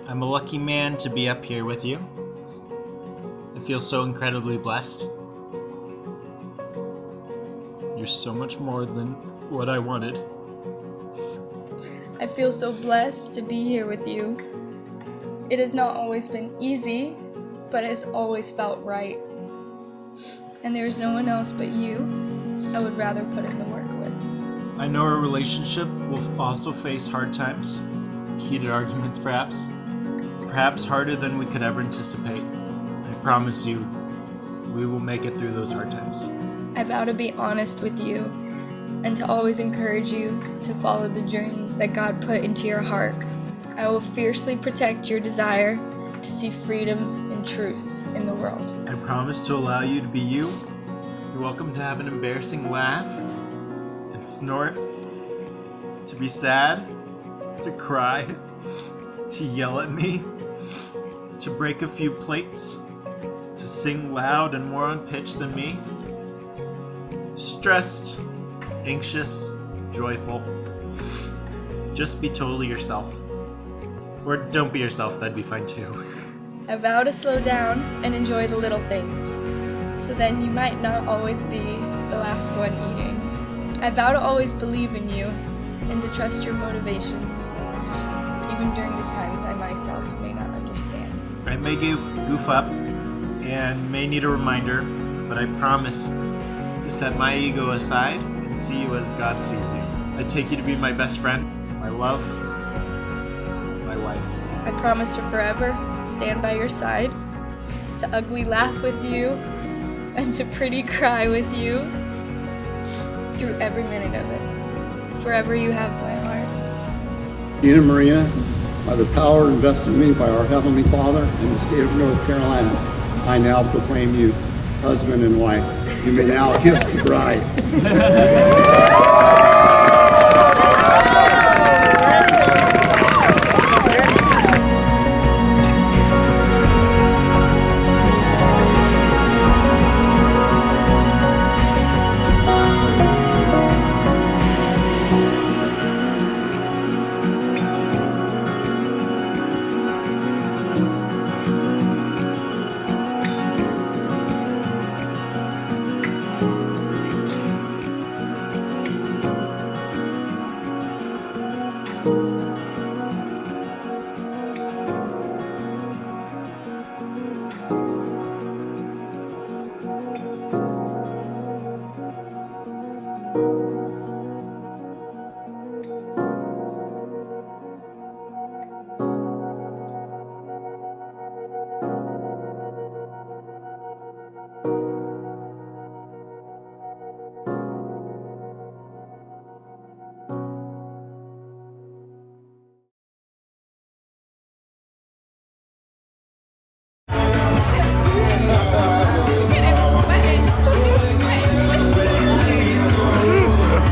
I'm a lucky man to be up here with you. I feel so incredibly blessed. You're so much more than what I wanted. I feel so blessed to be here with you. It has not always been easy, but has always felt right. And there is no one else but you I would rather put in the work with. I know our relationship will also face hard times, heated arguments perhaps harder than we could ever anticipate. I promise you, we will make it through those hard times. I vow to be honest with you and to always encourage you to follow the dreams that God put into your heart. I will fiercely protect your desire to see freedom and truth in the world. I promise to allow you to be you. You're welcome to have an embarrassing laugh and snort, to be sad, to cry, to yell at me, to break a few plates, to sing loud and more on pitch than me, stressed, anxious, joyful. Just be totally yourself. Or don't be yourself, that'd be fine too. I vow to slow down and enjoy the little things, so then you might not always be the last one eating. I vow to always believe in you and to trust your motivations, even during the times I myself may not understand. I may goof up and may need a reminder, but I promise to set my ego aside and see you as God sees you. I take you to be my best friend, my love, my wife. I promise to forever stand by your side, to ugly laugh with you, and to pretty cry with you through every minute of it. Forever you have my heart. Dean and Marina, by the power invested in me by our Heavenly Father in the state of North Carolina, I now proclaim you husband and wife. You may now kiss the bride. you.